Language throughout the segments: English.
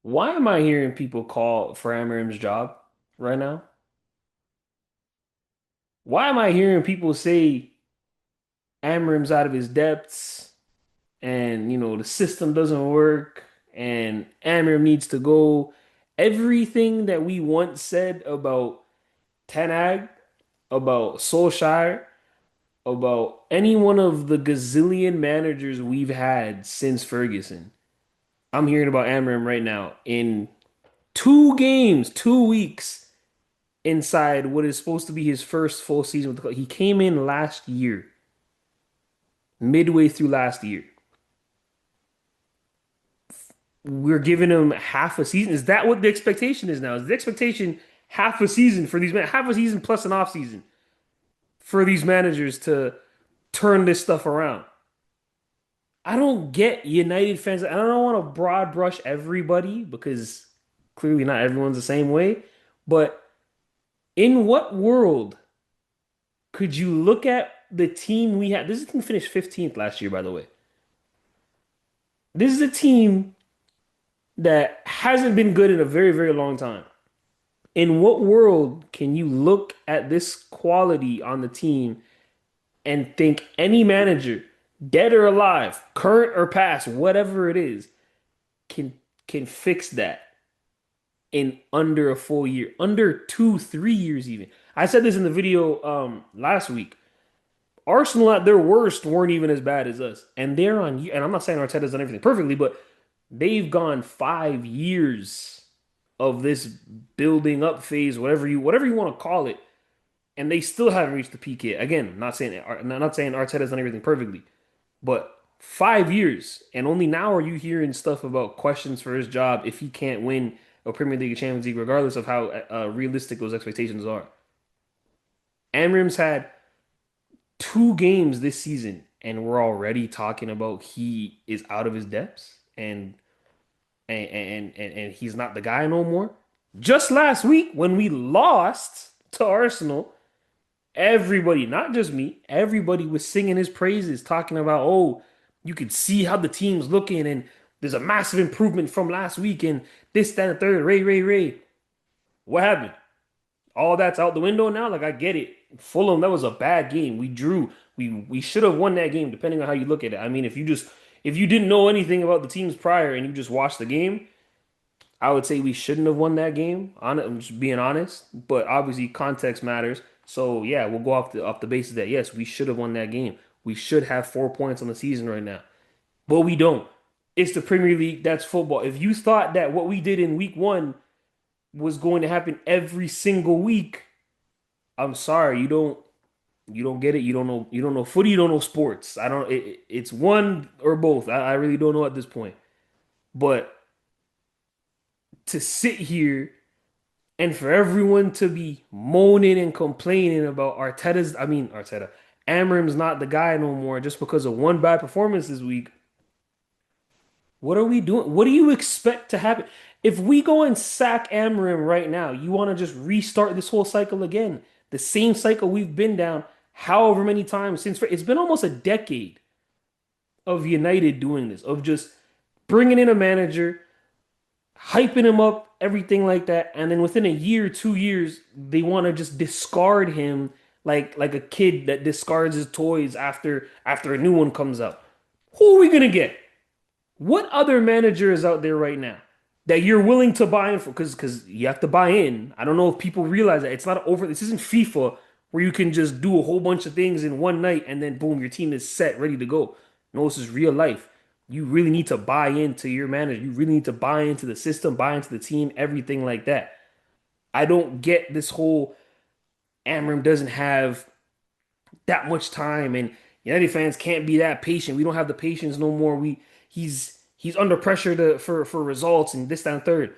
Why am I hearing people call for Amarim's job right now? Why am I hearing people say Amarim's out of his depths and the system doesn't work and Amarim needs to go? Everything that we once said about Ten Hag, about Solskjaer, about any one of the gazillion managers we've had since Ferguson. I'm hearing about Amarim right now in 2 games, 2 weeks inside what is supposed to be his first full season with the club. He came in last year, midway through last year. We're giving him half a season. Is that what the expectation is now? Is the expectation half a season for these men, half a season plus an off season for these managers to turn this stuff around? I don't get United fans. I don't want to broad brush everybody because clearly not everyone's the same way. But in what world could you look at the team we had? This team finished 15th last year, by the way. This is a team that hasn't been good in a very, very long time. In what world can you look at this quality on the team and think any manager, dead or alive, current or past, whatever it is, can can fix that in under a full year, under 2, 3 years even? I said this in the video last week. Arsenal at their worst weren't even as bad as us. And they're on, and I'm not saying Arteta's done everything perfectly, but they've gone 5 years of this building up phase, whatever you want to call it, and they still haven't reached the peak yet. Again, not saying Arteta's done everything perfectly, but 5 years, and only now are you hearing stuff about questions for his job if he can't win a Premier League or Champions League, regardless of how realistic those expectations are. Amram's had 2 games this season, and we're already talking about he is out of his depths and he's not the guy no more. Just last week when we lost to Arsenal, everybody, not just me, everybody was singing his praises, talking about, oh, you could see how the team's looking and there's a massive improvement from last week and this, that, and the third. Ray. What happened? All that's out the window now. Like I get it. Fulham, that was a bad game. We drew. We should have won that game, depending on how you look at it. I mean, if you didn't know anything about the teams prior and you just watched the game, I would say we shouldn't have won that game. I'm just being honest. But obviously context matters. So yeah, we'll go off the basis that yes, we should have won that game. We should have 4 points on the season right now. But we don't. It's the Premier League. That's football. If you thought that what we did in week one was going to happen every single week, I'm sorry, you don't get it. You don't know footy, you don't know sports. I don't it's one or both. I really don't know at this point. But to sit here and for everyone to be moaning and complaining about Arteta, Amram's not the guy no more just because of one bad performance this week. What are we doing? What do you expect to happen? If we go and sack Amram right now, you want to just restart this whole cycle again. The same cycle we've been down however many times since it's been almost a decade of United doing this, of just bringing in a manager, hyping him up, everything like that, and then within a year, 2 years, they want to just discard him like a kid that discards his toys after a new one comes out. Who are we gonna get? What other manager is out there right now that you're willing to buy in for? Because you have to buy in. I don't know if people realize that it's not over. This isn't FIFA where you can just do a whole bunch of things in one night and then boom, your team is set, ready to go. No, this is real life. You really need to buy into your manager. You really need to buy into the system, buy into the team, everything like that. I don't get this whole Amram doesn't have that much time and United fans can't be that patient. We don't have the patience no more. He's under pressure for results and this, that, and third.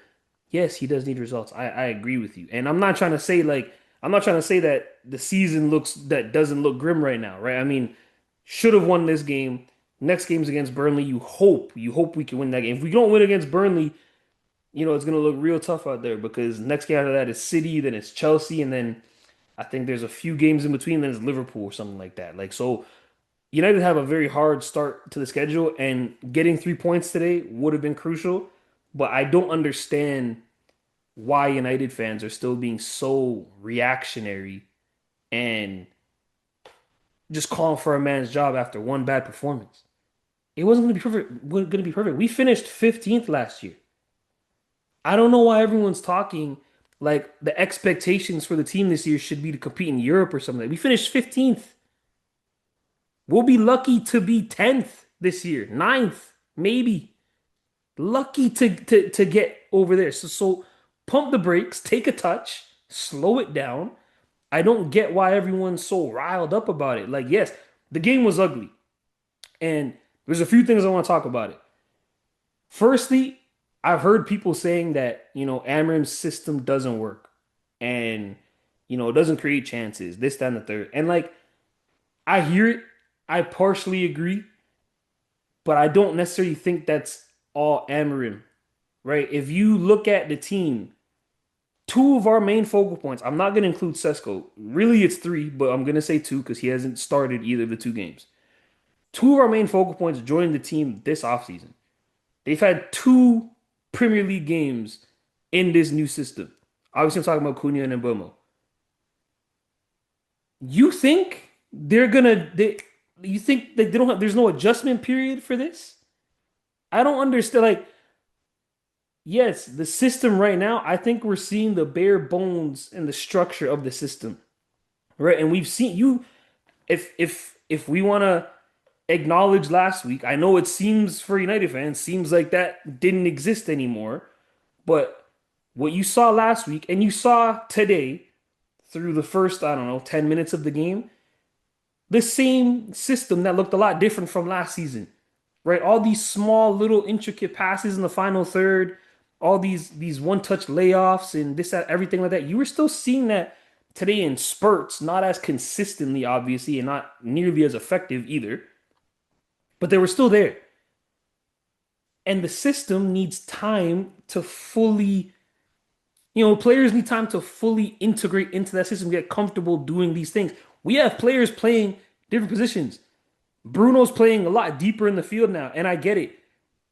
Yes, he does need results. I agree with you. And I'm not trying to say that the season doesn't look grim right now, right? I mean, should have won this game. Next game's against Burnley. You hope we can win that game. If we don't win against Burnley, it's gonna look real tough out there because next game after that is City, then it's Chelsea, and then I think there's a few games in between, then it's Liverpool or something like that. Like so United have a very hard start to the schedule, and getting 3 points today would have been crucial. but I don't understand why United fans are still being so reactionary and just calling for a man's job after one bad performance. It wasn't going to be perfect. Wasn't going to be perfect. We finished 15th last year. I don't know why everyone's talking like the expectations for the team this year should be to compete in Europe or something. We finished 15th. We'll be lucky to be 10th this year, ninth, maybe. Lucky to get over there. So pump the brakes, take a touch, slow it down. I don't get why everyone's so riled up about it. Like, yes, the game was ugly. And there's a few things I want to talk about it. Firstly, I've heard people saying that, Amram's system doesn't work and, it doesn't create chances, this, that, and the third. And like, I hear it. I partially agree, but I don't necessarily think that's all Amarim, right? If you look at the team, two of our main focal points, I'm not going to include Sesko. Really, it's three, but I'm going to say two because he hasn't started either of the two games. Two of our main focal points joined the team this offseason. They've had two Premier League games in this new system. Obviously, I'm talking about Cunha and Mbeumo. You think you think that they don't have, there's no adjustment period for this? I don't understand. Like, yes, the system right now, I think we're seeing the bare bones and the structure of the system, right? And we've seen you, if we want to acknowledge last week, I know it seems for United fans, seems like that didn't exist anymore. But what you saw last week and you saw today through the first, I don't know, 10 minutes of the game, the same system that looked a lot different from last season, right? All these small little intricate passes in the final third, all these one-touch layoffs and this, that, everything like that. You were still seeing that today in spurts, not as consistently, obviously, and not nearly as effective either, but they were still there. And the system needs time to fully, players need time to fully integrate into that system, get comfortable doing these things. We have players playing different positions. Bruno's playing a lot deeper in the field now, and I get it.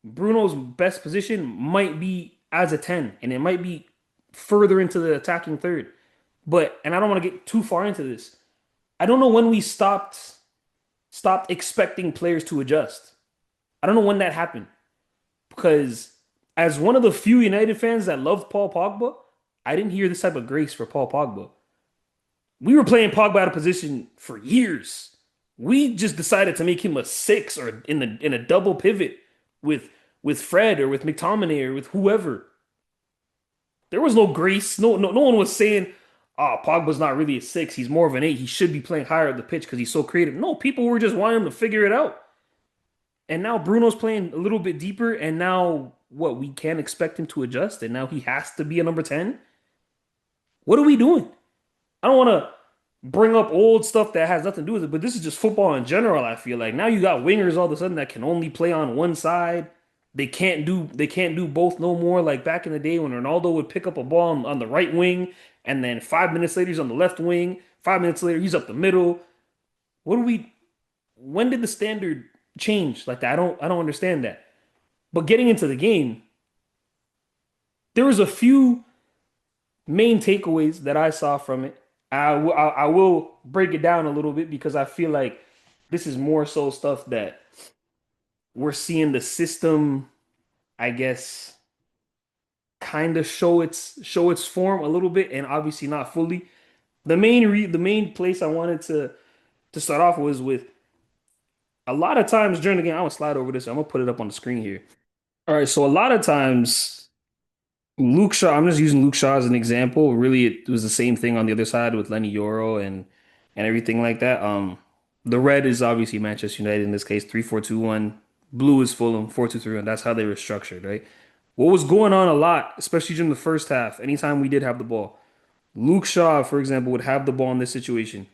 Bruno's best position might be as a 10, and it might be further into the attacking third. And I don't want to get too far into this. I don't know when we stopped expecting players to adjust. I don't know when that happened. Because as one of the few United fans that loved Paul Pogba, I didn't hear this type of grace for Paul Pogba. We were playing Pogba out of position for years. We just decided to make him a six or in a double pivot with Fred or with McTominay or with whoever. There was no grace. No one was saying, "Oh, Pogba's not really a six. He's more of an eight. He should be playing higher up the pitch because he's so creative." No, people were just wanting him to figure it out. And now Bruno's playing a little bit deeper, and now what we can't expect him to adjust, and now he has to be a number 10. What are we doing? I don't want to bring up old stuff that has nothing to do with it, but this is just football in general, I feel like. Now you got wingers all of a sudden that can only play on one side. They can't do both no more like back in the day when Ronaldo would pick up a ball on the right wing and then 5 minutes later he's on the left wing. 5 minutes later he's up the middle. What do we when did the standard change like that? I don't understand that. But getting into the game, there was a few main takeaways that I saw from it. I will break it down a little bit because I feel like this is more so stuff that we're seeing the system, I guess, kind of show its form a little bit, and obviously not fully. The main place I wanted to start off was with a lot of times during the game. I'm gonna slide over this. I'm gonna put it up on the screen here. All right, so a lot of times Luke Shaw, I'm just using Luke Shaw as an example. Really, it was the same thing on the other side with Lenny Yoro and everything like that. The red is obviously Manchester United in this case, 3-4-2-1. Blue is Fulham, 4-2-3-1. That's how they were structured, right? What was going on a lot, especially during the first half, anytime we did have the ball. Luke Shaw, for example, would have the ball in this situation.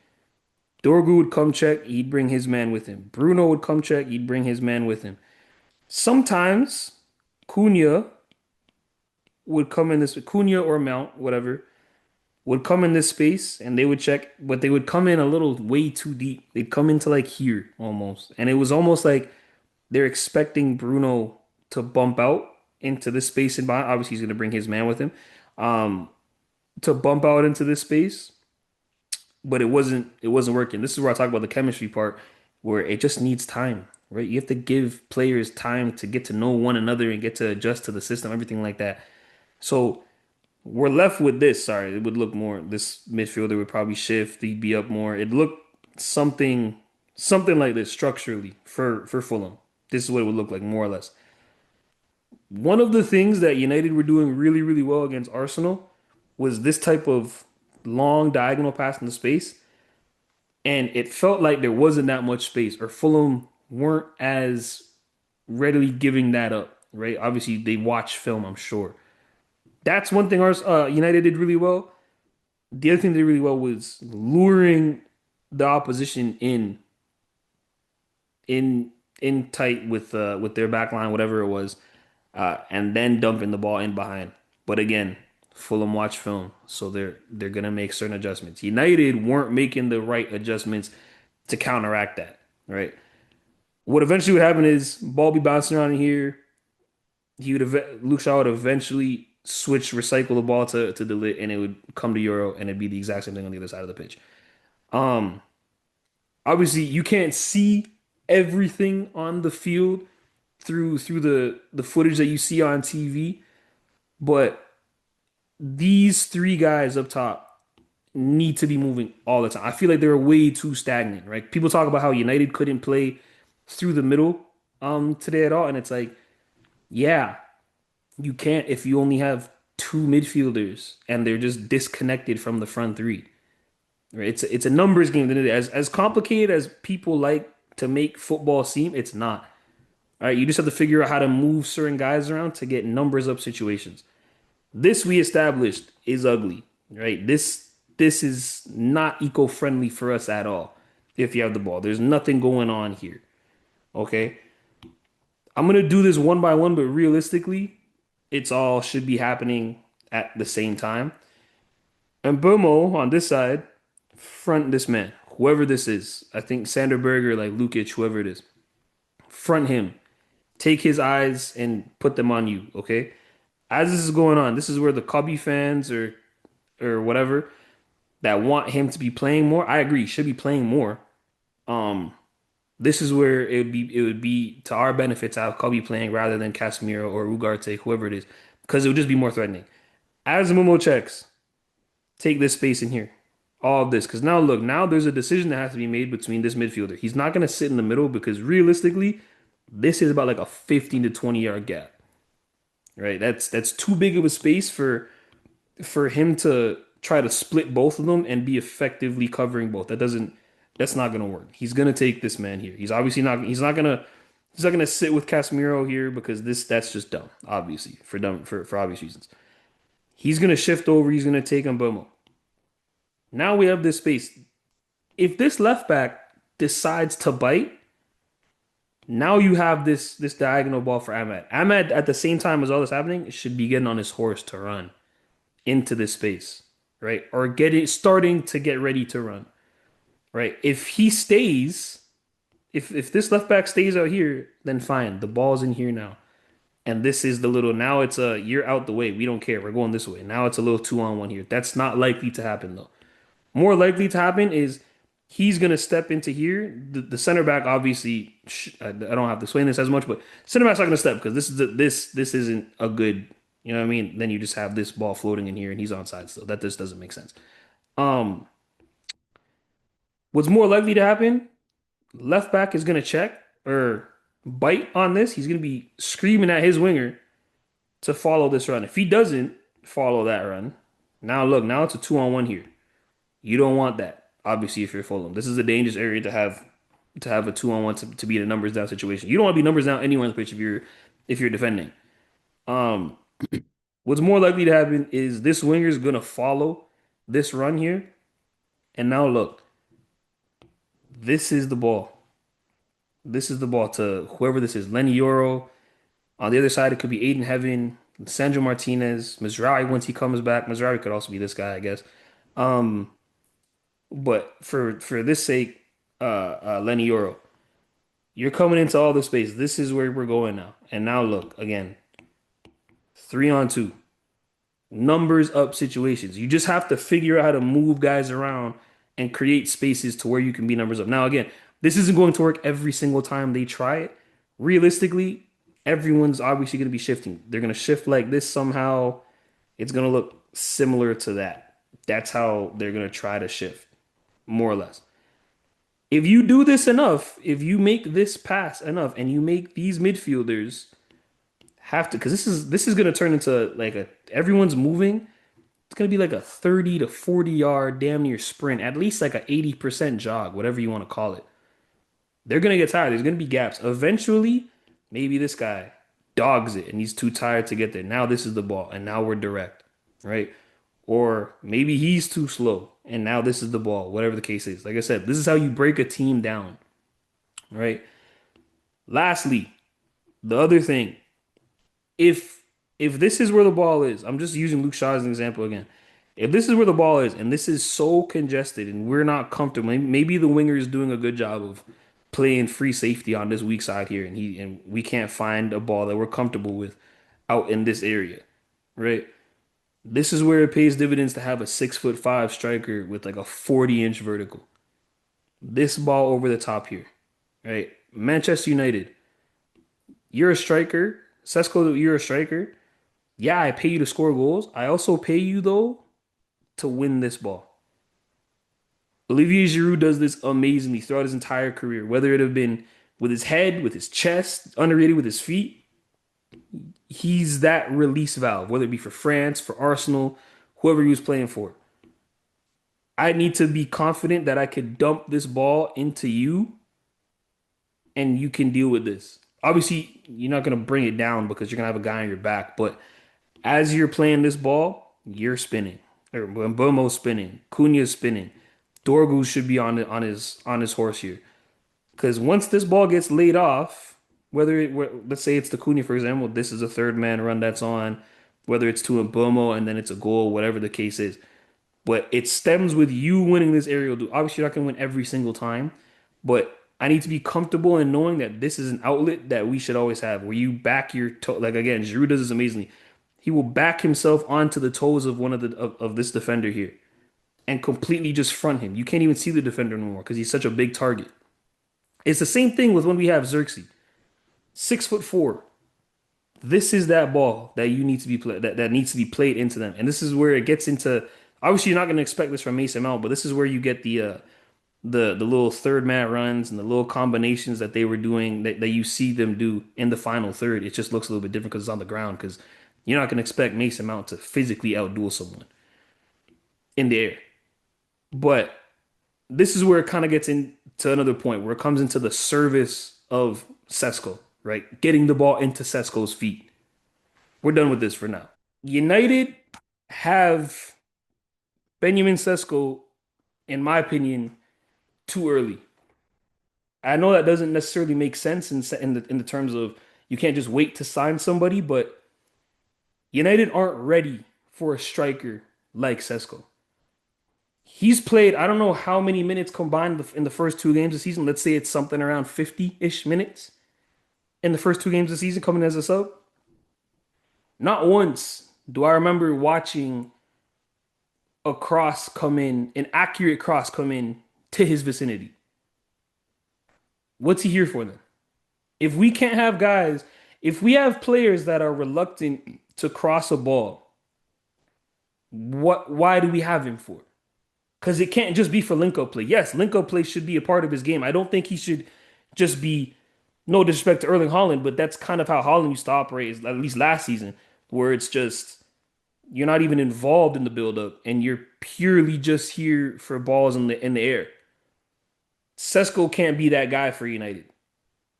Dorgu would come check, he'd bring his man with him. Bruno would come check, he'd bring his man with him. Sometimes Cunha would come in this Cunha or Mount, whatever, would come in this space and they would check, but they would come in a little way too deep. They'd come into like here almost. And it was almost like they're expecting Bruno to bump out. into this space and behind. Obviously, he's going to bring his man with him um, to bump out into this space, but it wasn't working. This is where I talk about the chemistry part, where it just needs time, right? You have to give players time to get to know one another and get to adjust to the system, everything like that. So we're left with this. Sorry, it would look more. This midfielder would probably shift. He'd be up more. It looked something like this structurally for Fulham. This is what it would look like more or less. One of the things that United were doing really, really well against Arsenal was this type of long diagonal pass into space, and it felt like there wasn't that much space, or Fulham weren't as readily giving that up. Right? Obviously, they watch film, I'm sure. That's one thing United did really well. The other thing they did really well was luring the opposition in in tight with their back line, whatever it was, and then dumping the ball in behind. But again, Fulham watch film, so they're gonna make certain adjustments. United weren't making the right adjustments to counteract that, right? What eventually would happen is ball be bouncing around in here. Luke Shaw would eventually switch, recycle the ball to De Ligt, and it would come to Euro, and it'd be the exact same thing on the other side of the pitch. Um, Obviously, you can't see everything on the field through the footage that you see on TV, but these three guys up top need to be moving all the time. I feel like they're way too stagnant, right? People talk about how United couldn't play through the middle today at all, and it's like, yeah, you can't if you only have two midfielders and they're just disconnected from the front three. Right? It's a numbers game. As complicated as people like to make football seem, it's not. All right, you just have to figure out how to move certain guys around to get numbers up situations. This we established is ugly, right? This is not eco-friendly for us at all. If you have the ball, there's nothing going on here. Okay, I'm gonna do this one by one, but realistically, it's all should be happening at the same time. And Bomo on this side, front this man, whoever this is. I think Sander Berger, like Lukic, whoever it is, front him. Take his eyes and put them on you. Okay. As this is going on, this is where the Cubby fans or whatever that want him to be playing more. I agree, should be playing more. Um, this is where it would be to our benefit to have Cubby playing rather than Casemiro or Ugarte, whoever it is, because it would just be more threatening. As Momo checks, take this space in here. All of this. Because now look, now there's a decision that has to be made between this midfielder. He's not going to sit in the middle because realistically, this is about like a 15 to 20 yard gap. Right? That's too big of a space for him to try to split both of them and be effectively covering both. That's not gonna work. He's gonna take this man here. He's not gonna sit with Casemiro here because that's just dumb, obviously, for obvious reasons. He's gonna shift over, he's gonna take Mbomo. Now we have this space. If this left back decides to bite, now you have this diagonal ball for Ahmad. Ahmad, at the same time as all this happening, should be getting on his horse to run into this space, right? Or starting to get ready to run, right? If he stays, if this left back stays out here, then fine. The ball's in here now. And this is the little now it's a you're out the way. We don't care. We're going this way. Now it's a little 2-on-1 here. That's not likely to happen though. More likely to happen is he's gonna step into here. The center back obviously I don't have to explain this as much, but center back's not gonna step because this isn't a good, you know what I mean? Then you just have this ball floating in here and he's onside still. That just doesn't make sense. Um, what's more likely to happen? Left back is gonna check or bite on this. He's gonna be screaming at his winger to follow this run. If he doesn't follow that run, now look, now it's a 2-on-1 here. You don't want that. Obviously, if you're Fulham, this is a dangerous area to have a 2-on-1 to be in a numbers down situation. You don't want to be numbers down anywhere in the pitch if you're defending. Um, what's more likely to happen is this winger is gonna follow this run here. And now look, this is the ball. This is the ball to whoever this is. Lenny Yoro. On the other side, it could be Aiden Heaven, Sandro Martinez, Mizrahi once he comes back. Mizrahi could also be this guy, I guess. Um, but for this sake, Lenny Yoro, you're coming into all the space. This is where we're going now. And now look again. 3-on-2, numbers up situations. You just have to figure out how to move guys around and create spaces to where you can be numbers up. Now, again, this isn't going to work every single time they try it. Realistically, everyone's obviously going to be shifting. They're going to shift like this somehow. It's going to look similar to that. That's how they're going to try to shift, more or less. If you do this enough, if you make this pass enough and you make these midfielders have to, because this is going to turn into like a everyone's moving. It's going to be like a 30 to 40 yard damn near sprint, at least like a 80% jog, whatever you want to call it. They're going to get tired. There's going to be gaps. Eventually, maybe this guy dogs it and he's too tired to get there. Now this is the ball and now we're direct, right? Or maybe he's too slow and now this is the ball, whatever the case is. Like I said, this is how you break a team down, right? Lastly, the other thing, if if this is where the ball is, I'm just using Luke Shaw as an example again. If this is where the ball is and this is so congested and we're not comfortable, maybe the winger is doing a good job of playing free safety on this weak side here, and we can't find a ball that we're comfortable with out in this area, right? This is where it pays dividends to have a 6'5" striker with like a 40-inch vertical. This ball over the top here, right? Manchester United, you're a striker. Sesko, you're a striker. Yeah, I pay you to score goals. I also pay you though to win this ball. Olivier Giroud does this amazingly throughout his entire career, whether it have been with his head, with his chest, underrated with his feet. He's that release valve, whether it be for France, for Arsenal, whoever he was playing for. I need to be confident that I could dump this ball into you and you can deal with this. Obviously, you're not going to bring it down because you're going to have a guy on your back, but as you're playing this ball, you're spinning. Or Mbomo's spinning. Cunha's spinning. Dorgu should be on his horse here. Because once this ball gets laid off, let's say it's the Cunha, for example, this is a third man run that's on, whether it's to Mbomo and then it's a goal, whatever the case is. But it stems with you winning this aerial duel. Obviously, you're not going to win every single time, but I need to be comfortable in knowing that this is an outlet that we should always have, where you back your toe. Like again, Giroud does this amazingly. He will back himself onto the toes of one of this defender here and completely just front him. You can't even see the defender anymore because he's such a big target. It's the same thing with when we have Xerxes, 6'4". This is that ball that you need to be played that needs to be played into them, and this is where it gets into. Obviously, you're not going to expect this from Mason Mount, but this is where you get the little third man runs and the little combinations that they were doing that you see them do in the final third. It just looks a little bit different because it's on the ground because you're not going to expect Mason Mount to physically outduel someone in the air. But this is where it kind of gets into another point where it comes into the service of Sesko, right? Getting the ball into Sesko's feet. We're done with this for now. United have Benjamin Sesko, in my opinion, too early. I know that doesn't necessarily make sense in the terms of you can't just wait to sign somebody, but United aren't ready for a striker like Sesko. He's played, I don't know how many minutes combined in the first two games of the season. Let's say it's something around 50-ish minutes in the first two games of the season coming as a sub. Not once do I remember watching a cross come in, an accurate cross come in to his vicinity. What's he here for then? If we can't have guys, if we have players that are reluctant to cross a ball, why do we have him for? Because it can't just be for link-up play. Yes, link-up play should be a part of his game. I don't think he should just be, no disrespect to Erling Haaland, but that's kind of how Haaland used to operate, at least last season, where it's just, you're not even involved in the build-up, and you're purely just here for balls in the air. Sesko can't be that guy for United.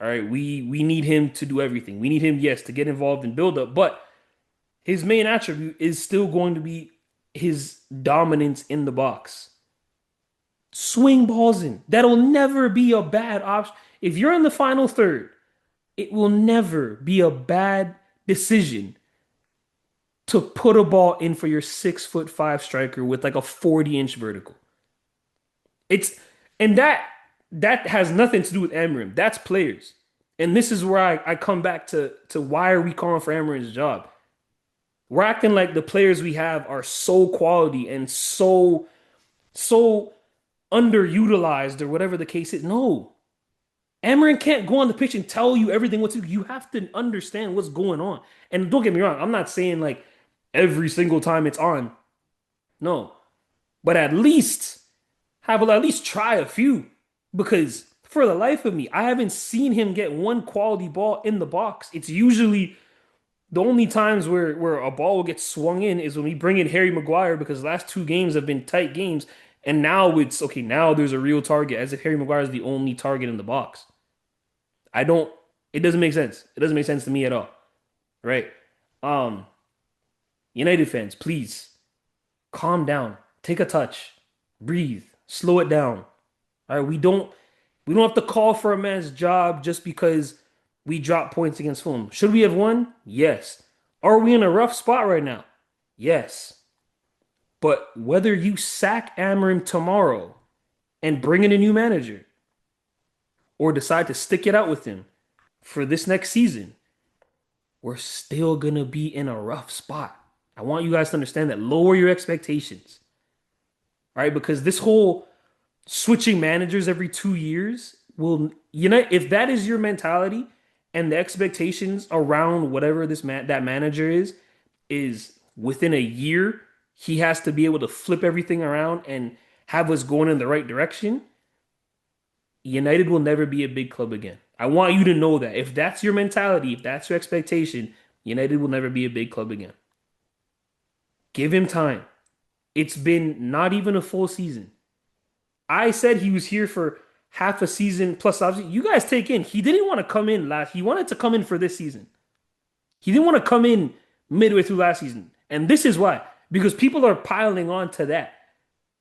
All right, we need him to do everything. We need him, yes, to get involved in build-up, but his main attribute is still going to be his dominance in the box. Swing balls in. That'll never be a bad option. If you're in the final third, it will never be a bad decision to put a ball in for your 6'5" striker with like a 40-inch vertical. It's and that has nothing to do with Amarim. That's players. And this is where I come back to why are we calling for Amarim's job? We're acting like the players we have are so quality and so underutilized or whatever the case is. No. Amarin can't go on the pitch and tell you everything what to do. You have to understand what's going on. And don't get me wrong, I'm not saying like every single time it's on. No. But at least at least try a few. Because for the life of me, I haven't seen him get one quality ball in the box. It's usually the only times where a ball will get swung in is when we bring in Harry Maguire because the last two games have been tight games. And now it's okay, now there's a real target, as if Harry Maguire is the only target in the box. I don't, it doesn't make sense. It doesn't make sense to me at all. Right? Um, United fans, please calm down. Take a touch. Breathe. Slow it down. All right, we don't have to call for a man's job just because we dropped points against Fulham. Should we have won? Yes. Are we in a rough spot right now? Yes. But whether you sack Amarim tomorrow and bring in a new manager or decide to stick it out with him for this next season, we're still gonna be in a rough spot. I want you guys to understand that. Lower your expectations, right? Because this whole switching managers every 2 years will, if that is your mentality and the expectations around whatever that manager is within a year, he has to be able to flip everything around and have us going in the right direction. United will never be a big club again. I want you to know that. If that's your mentality, if that's your expectation, United will never be a big club again. Give him time. It's been not even a full season. I said he was here for half a season plus. Obviously, you guys take in. He didn't want to come in last. He wanted to come in for this season. He didn't want to come in midway through last season, and this is why. Because people are piling on to that,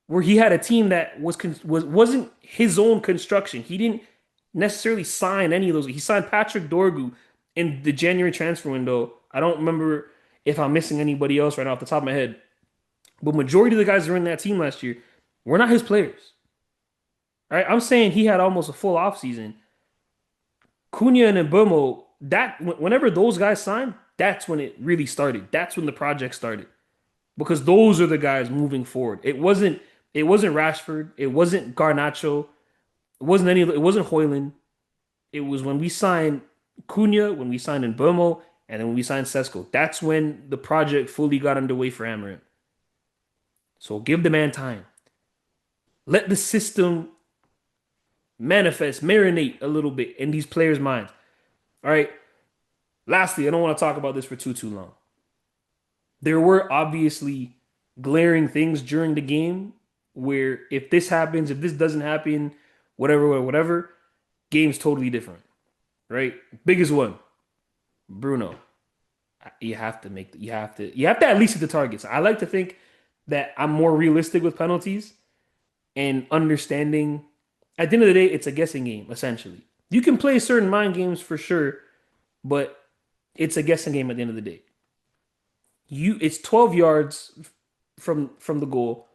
where he had a team that wasn't his own construction. He didn't necessarily sign any of those. He signed Patrick Dorgu in the January transfer window. I don't remember if I'm missing anybody else right now off the top of my head, but majority of the guys that were in that team last year were not his players. All right, I'm saying he had almost a full offseason. Cunha and Mbeumo, that whenever those guys signed, that's when it really started. That's when the project started. Because those are the guys moving forward. It wasn't Rashford, it wasn't Garnacho, it wasn't Hoyland. It was when we signed Cunha, when we signed Mbeumo, and then when we signed Sesko. That's when the project fully got underway for Amarim. So give the man time. Let the system manifest, marinate a little bit in these players' minds. All right. Lastly, I don't want to talk about this for too long. There were obviously glaring things during the game where if this happens, if this doesn't happen, whatever, game's totally different. Right? Biggest one, Bruno. You have to at least hit the targets. I like to think that I'm more realistic with penalties and understanding. At the end of the day, it's a guessing game, essentially. You can play certain mind games for sure, but it's a guessing game at the end of the day. It's 12 yards from the goal.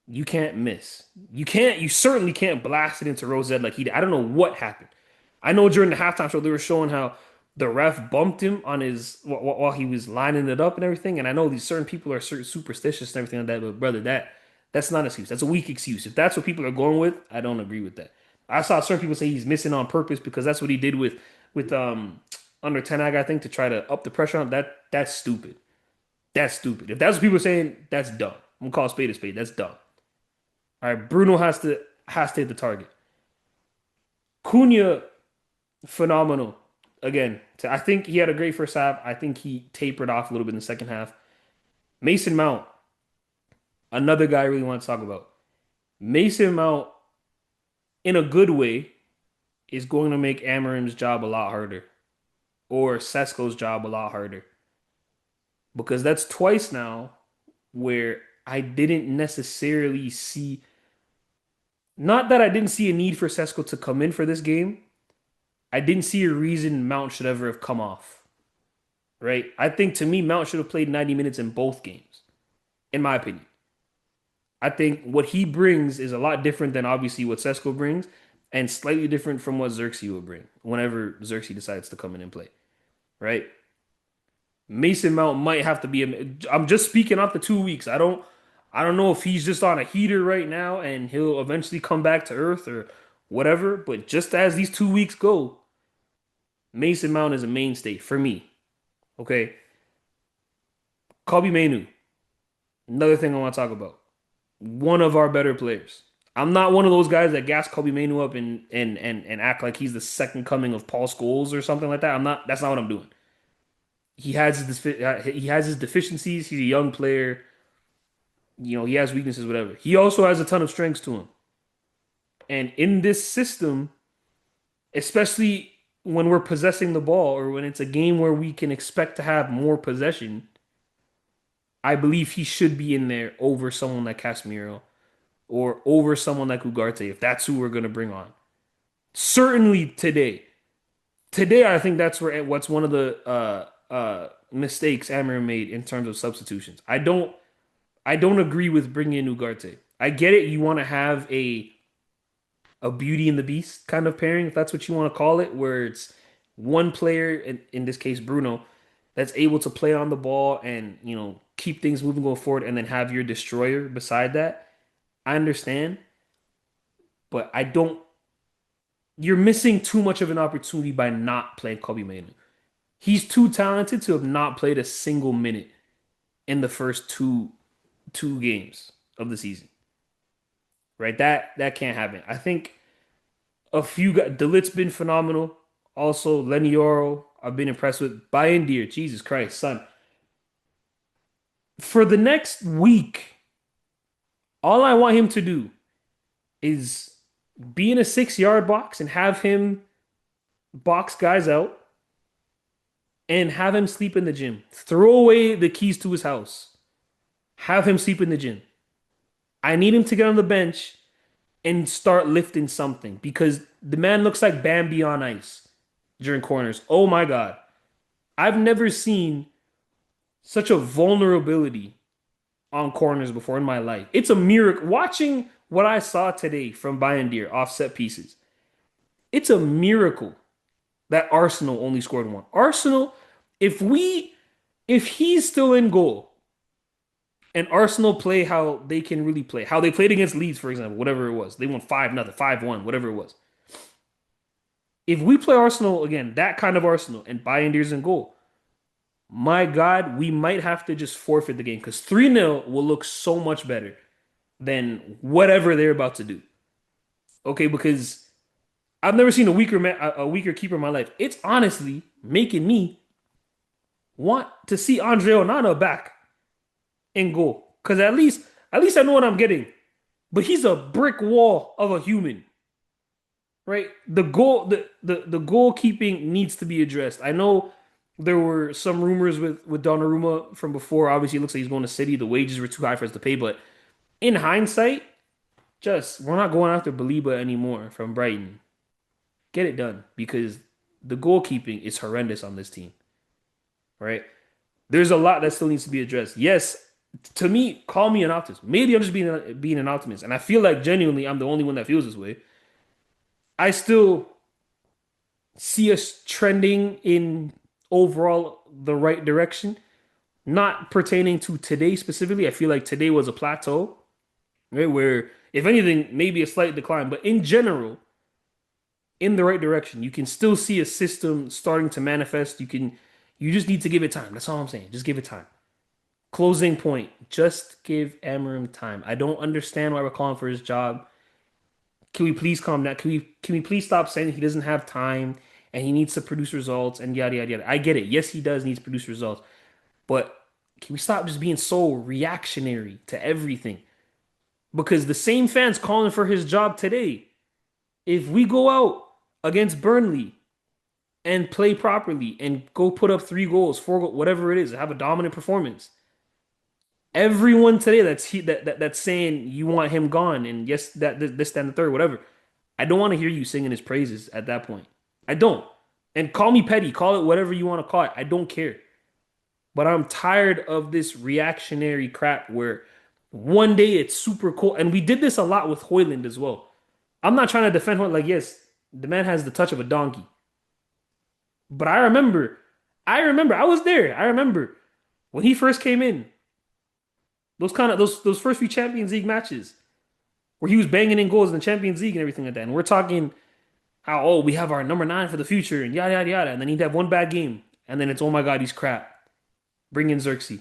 You can't miss. You certainly can't blast it into Rosette like he did. I don't know what happened. I know during the halftime show they were showing how the ref bumped him on his while he was lining it up and everything. And I know these certain people are superstitious and everything like that, but brother, that's not an excuse. That's a weak excuse. If that's what people are going with, I don't agree with that. I saw certain people say he's missing on purpose because that's what he did with under Ten Hag, I think, to try to up the pressure on him. That's stupid. That's stupid. If that's what people are saying, that's dumb. I'm gonna call a spade a spade. That's dumb. All right, Bruno has to hit the target. Cunha, phenomenal. Again, I think he had a great first half. I think he tapered off a little bit in the second half. Mason Mount, another guy I really want to talk about. Mason Mount, in a good way, is going to make Amarim's job a lot harder, or Sesko's job a lot harder, because that's twice now where I didn't necessarily see. Not that I didn't see a need for Sesko to come in for this game. I didn't see a reason Mount should ever have come off. Right? I think to me, Mount should have played 90 minutes in both games, in my opinion. I think what he brings is a lot different than obviously what Sesko brings, and slightly different from what Xerxes will bring whenever Xerxes decides to come in and play. Right? Mason Mount might have to be I'm just speaking off the 2 weeks. I don't know if he's just on a heater right now and he'll eventually come back to earth or whatever, but just as these 2 weeks go, Mason Mount is a mainstay for me. Okay. Kobe Mainu, another thing I want to talk about. One of our better players. I'm not one of those guys that gas Kobe Mainu up and act like he's the second coming of Paul Scholes or something like that. I'm not. That's not what I'm doing. He has his deficiencies. He's a young player. You know, he has weaknesses, whatever. He also has a ton of strengths to him. And in this system, especially when we're possessing the ball or when it's a game where we can expect to have more possession, I believe he should be in there over someone like Casemiro or over someone like Ugarte if that's who we're going to bring on. Certainly today. Today, I think that's what's one of the mistakes Amarim made in terms of substitutions. I don't agree with bringing in Ugarte. I get it. You want to have a Beauty and the Beast kind of pairing, if that's what you want to call it, where it's one player, in this case Bruno, that's able to play on the ball and keep things moving going forward, and then have your destroyer beside that. I understand, but I don't. You're missing too much of an opportunity by not playing Kobe Manu. He's too talented to have not played a single minute in the first two games of the season. Right? That can't happen. I think a few guys, Delit's been phenomenal. Also, Lenny Yoro, I've been impressed with. Bayern Deer, Jesus Christ, son. For the next week, all I want him to do is be in a 6 yard box and have him box guys out and have him sleep in the gym. Throw away the keys to his house. Have him sleep in the gym. I need him to get on the bench and start lifting something because the man looks like Bambi on ice during corners. Oh my God. I've never seen such a vulnerability on corners before in my life. It's a miracle. Watching what I saw today from Bayern Deer off set pieces, it's a miracle that Arsenal only scored one. Arsenal, if he's still in goal and Arsenal play how they can really play, how they played against Leeds, for example, whatever it was, they won 5-0, 5-1, whatever it was. If we play Arsenal again, that kind of Arsenal, and Bayern Deer's in goal, my God, we might have to just forfeit the game because 3-0 will look so much better than whatever they're about to do. Okay, because I've never seen a weaker keeper in my life. It's honestly making me want to see Andre Onana back in goal. Because at least I know what I'm getting. But he's a brick wall of a human. Right? The goalkeeping needs to be addressed. I know there were some rumors with Donnarumma from before. Obviously, it looks like he's going to City. The wages were too high for us to pay. But in hindsight, we're not going after Baliba anymore from Brighton. Get it done because the goalkeeping is horrendous on this team. Right? There's a lot that still needs to be addressed. Yes, to me, call me an optimist. Maybe I'm just being an optimist, and I feel like genuinely I'm the only one that feels this way. I still see us trending in overall the right direction. Not pertaining to today specifically. I feel like today was a plateau, right? Where, if anything, maybe a slight decline, but in general, in the right direction. You can still see a system starting to manifest. You just need to give it time. That's all I'm saying. Just give it time. Closing point. Just give Amarim time. I don't understand why we're calling for his job. Can we please calm down? Can we please stop saying he doesn't have time and he needs to produce results and yada yada yada? I get it. Yes, he does need to produce results. But can we stop just being so reactionary to everything? Because the same fans calling for his job today, if we go out against Burnley and play properly and go put up 3 goals, 4 goals, whatever it is, have a dominant performance, everyone today that's saying you want him gone and yes, this, that, and the third, whatever. I don't want to hear you singing his praises at that point. I don't. And call me petty, call it whatever you want to call it. I don't care. But I'm tired of this reactionary crap where one day it's super cool. And we did this a lot with Hoyland as well. I'm not trying to defend Hoyland. Like, yes, the man has the touch of a donkey. But I remember I remember. I was there. I remember when he first came in. Those first few Champions League matches where he was banging in goals in the Champions League and everything like that. And we're talking how we have our number nine for the future and yada yada yada. And then he'd have one bad game, and then it's oh my god, he's crap. Bring in Xerxes.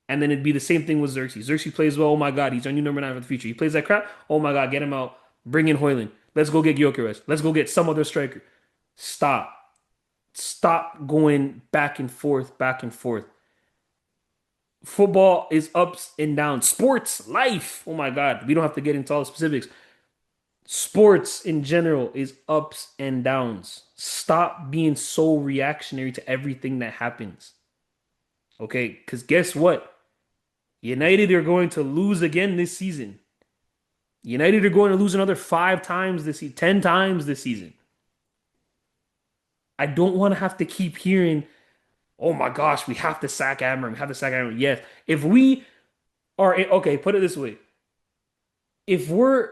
And then it'd be the same thing with Xerxes. Xerxes plays well. Oh my God, he's our new number nine for the future. He plays that crap. Oh my God, get him out. Bring in Hoyland. Let's go get Gyökeres. Let's go get some other striker. Stop. Stop going back and forth, back and forth. Football is ups and downs. Sports, life. Oh my God, we don't have to get into all the specifics. Sports in general is ups and downs. Stop being so reactionary to everything that happens. Okay, because guess what? United are going to lose again this season. United are going to lose another 5 times this season, 10 times this season. I don't want to have to keep hearing, "Oh my gosh, we have to sack Amram. We have to sack Amram." Yes, if we are okay, put it this way: if we're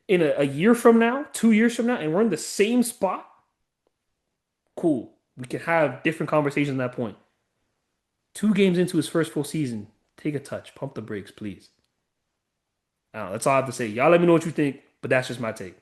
in a year from now, 2 years from now, and we're in the same spot, cool. We can have different conversations at that point. 2 games into his first full season, take a touch, pump the brakes, please. I don't know, that's all I have to say. Y'all let me know what you think, but that's just my take.